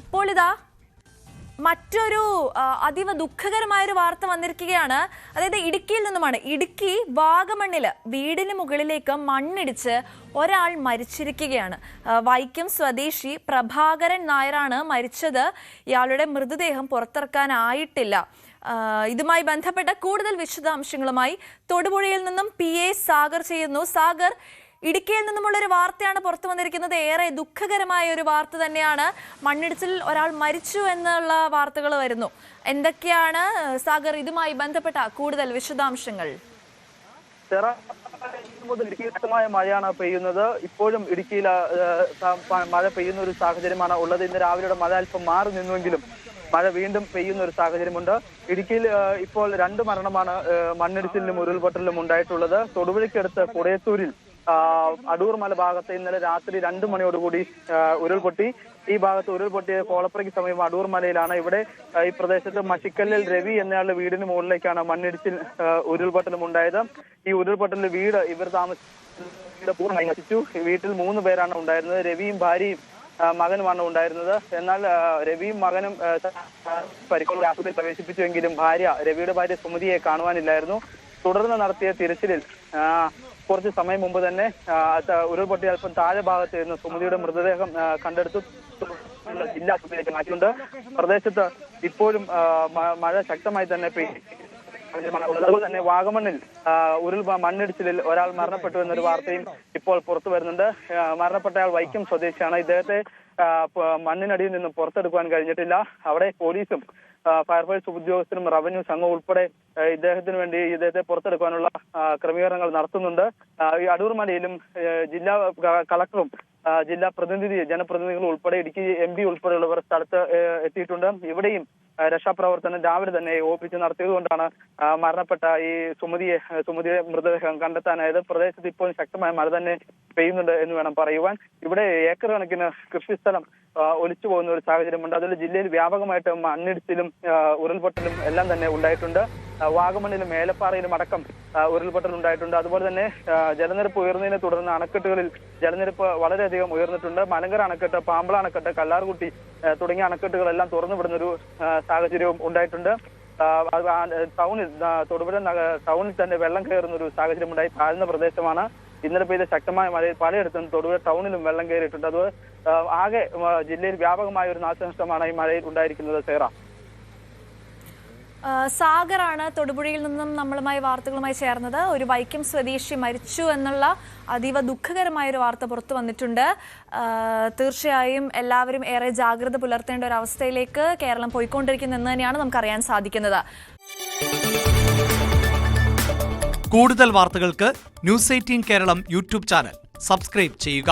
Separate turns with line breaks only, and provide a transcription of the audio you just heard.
ഇപ്പോൾ ഇതാ മറ്റൊരു അതീവ ദുഃഖകരമായൊരു വാർത്ത വന്നിരിക്കുകയാണ്. അതായത് ഇടുക്കിയിൽ നിന്നുമാണ്. ഇടുക്കി വാഗമണ്ണിൽ വീടിന് മുകളിലേക്ക് മണ്ണിടിച്ച് ഒരാൾ മരിച്ചിരിക്കുകയാണ്. വൈക്കം സ്വദേശി പ്രഭാകരൻ നായരാണ് മരിച്ചത്. ഇയാളുടെ മൃതദേഹം പുറത്തിറക്കാനായിട്ടില്ല. ഇതുമായി ബന്ധപ്പെട്ട കൂടുതൽ വിശദാംശങ്ങളുമായി തൊടുപുഴയിൽ നിന്നും PA സാഗർ ചെയ്യുന്നു. സാഗർ, ഇടുക്കിയിൽ നിന്നുമുള്ളൊരു വാർത്തയാണ് പുറത്തു വന്നിരിക്കുന്നത്. ഏറെ ദുഃഖകരമായ ഒരു വാർത്ത തന്നെയാണ്. മണ്ണിടിച്ചിൽ ഒരാൾ മരിച്ചു എന്നുള്ള വാർത്തകൾ വരുന്നു. എന്തൊക്കെയാണ് സാഗർ ഇതുമായി ബന്ധപ്പെട്ട കൂടുതൽ വിശദാംശങ്ങൾ?
ഇടുക്കിയിൽ ശക്തമായ മഴയാണ് പെയ്യുന്നത്. ഇപ്പോഴും ഇടുക്കിയിൽ മഴ പെയ്യുന്ന ഒരു സാഹചര്യമാണ് ഉള്ളത്. ഇന്ന് രാവിലെയുടെ മഴ അല്പം മാറി നിന്നുവെങ്കിലും മഴ വീണ്ടും പെയ്യുന്ന ഒരു സാഹചര്യമുണ്ട്. ഇടുക്കിയിൽ ഇപ്പോൾ 2 മരണമാണ് മണ്ണിടിച്ചിലിലും ഉരുൾപൊട്ടലിലും ഉണ്ടായിട്ടുള്ളത്. തൊടുപുഴയ്ക്കടുത്ത് കുടയത്തൂരിൽ അടൂർ മല ഭാഗത്ത് ഇന്നലെ രാത്രി 2 മണിയോടുകൂടി ഉരുൾപൊട്ടി. ഈ ഭാഗത്ത് ഉരുൾപൊട്ടിയ കോളപ്പുറയ്ക്ക് സമീപം അടൂർ മലയിലാണ്. ഇവിടെ ഈ പ്രദേശത്ത് മഷിക്കല്ലിൽ രവി എന്നയാളുടെ വീടിന് മുകളിലേക്കാണ് മണ്ണിടിച്ചിൽ ഉരുൾപൊട്ടലും ഉണ്ടായത്. ഈ ഉരുൾപൊട്ടലിൽ വീട് ഇവർ താമസിച്ച പൂർണ്ണമായി നശിച്ചു. വീട്ടിൽ 3 പേരാണ് ഉണ്ടായിരുന്നത്. രവിയും ഭാര്യയും മകനുമാണ് ഉണ്ടായിരുന്നത്. എന്നാൽ രവിയും മകനും പരിക്കോട് ആശുപത്രിയിൽ പ്രവേശിപ്പിച്ചുവെങ്കിലും രവിയുടെ ഭാര്യ സുമതിയെ കാണുവാനില്ലായിരുന്നു. തുടർന്ന് നടത്തിയ തിരച്ചിലിൽ കുറച്ച് സമയം മുമ്പ് തന്നെ ഉരുൾപൊട്ടി അല്പം താഴെ ഭാഗത്ത് നിന്ന് സുമതിയുടെ മൃതദേഹം കണ്ടെടുത്തു ജില്ലാ ആശുപത്രിയിലേക്ക് മാറ്റിയിട്ടുണ്ട്. പ്രദേശത്ത് ഇപ്പോഴും മഴ ശക്തമായി തന്നെ അതുപോലെ തന്നെ വാഗമണ്ണിൽ മണ്ണിടിച്ചിലിൽ ഒരാൾ മരണപ്പെട്ടു എന്നൊരു വാർത്തയും ഇപ്പോൾ പുറത്തു വരുന്നുണ്ട്. മരണപ്പെട്ടയാൾ വൈക്കം സ്വദേശിയാണ്. ഇദ്ദേഹത്തെ മണ്ണിനടിയിൽ നിന്നും പുറത്തെടുക്കുവാൻ കഴിഞ്ഞിട്ടില്ല. അവിടെ പോലീസും ഫയർഫോഴ്സ് ഉദ്യോഗസ്ഥരും റവന്യൂ സംഘം ഉൾപ്പെടെ ഇദ്ദേഹത്തെ പുറത്തെടുക്കാനുള്ള ക്രമീകരണങ്ങൾ നടത്തുന്നുണ്ട്. ഈ അടൂർ മലയിലും ജില്ലാ കളക്ടറും ജില്ലാ ജനപ്രതിനിധികൾ ഉൾപ്പെടെ ഇടുക്കി MP ഉൾപ്പെടെയുള്ളവർ സ്ഥലത്ത് എത്തിയിട്ടുണ്ട്. ഇവിടെയും രക്ഷാപ്രവർത്തനം രാവിലെ തന്നെ ഓഫീസ് നടത്തിയതുകൊണ്ടാണ് മരണപ്പെട്ട ഈ സുമതിയുടെ മൃതദേഹം കണ്ടെത്താനായത്. പ്രദേശത്ത് ഇപ്പോൾ ശക്തമായ മഴ തന്നെ പെയ്യുന്നുണ്ട് എന്ന് വേണം പറയുവാൻ. ഇവിടെ ഏക്കർ കണക്കിന് കൃഷിസ്ഥലം ഒലിച്ചു പോകുന്ന ഒരു സാഹചര്യമുണ്ട്. അതുപോലെ ജില്ലയിൽ വ്യാപകമായിട്ട് മണ്ണിടിച്ചിലും ഉരുൾപൊട്ടലും എല്ലാം തന്നെ ഉണ്ടായിട്ടുണ്ട്. വാഗമണ്ണിലും മേലപ്പാറയിലും അടക്കം ഉരുൾപൊട്ടൽ ഉണ്ടായിട്ടുണ്ട്. അതുപോലെ തന്നെ ജലനിരപ്പ് ഉയർന്നതിനെ തുടർന്ന് അണക്കെട്ടുകളിൽ ജലനിരപ്പ് വളരെയധികം ഉയർന്നിട്ടുണ്ട്. മലങ്കര അണക്കെട്ട്, പാമ്പള അണക്കെട്ട്, കല്ലാർകുട്ടി തുടങ്ങിയ അണക്കെട്ടുകളെല്ലാം തുറന്നു വിടുന്നൊരു സാഹചര്യവും ഉണ്ടായിട്ടുണ്ട്. തൊടുപുഴ ടൗണിൽ തന്നെ വെള്ളം കയറുന്ന ഒരു സാഹചര്യം ഉണ്ടായി. താഴ്ന്ന പ്രദേശമാണ്. ഇന്നലെ പെയ്ത ശക്തമായ മഴയിൽ പലയിടത്തും തൊടുപുഴ ടൗണിലും വെള്ളം കയറിയിട്ടുണ്ട്. അത് ആകെ ജില്ലയിൽ വ്യാപകമായ ഒരു നാശനഷ്ടമാണ് ഈ മഴയിൽ ഉണ്ടായിരിക്കുന്നത്. സേറ,
സാഗറാണ് തൊടുപുഴയിൽ നിന്നും നമ്മളുമായി വാർത്തകളുമായി ചേർന്നത്. ഒരു വൈക്കം സ്വദേശി മരിച്ചു എന്നുള്ള അതീവ ദുഃഖകരമായൊരു വാർത്ത പുറത്തു വന്നിട്ടുണ്ട്. തീർച്ചയായും എല്ലാവരും ഏറെ ജാഗ്രത പുലർത്തേണ്ട ഒരു അവസ്ഥയിലേക്ക് കേരളം പോയിക്കൊണ്ടിരിക്കുന്നതെന്ന് തന്നെയാണ് നമുക്കറിയാൻ സാധിക്കുന്നത്.
കൂടുതൽ വാർത്തകൾക്ക് News 18 Keralam YouTube channel subscribe ചെയ്യുക.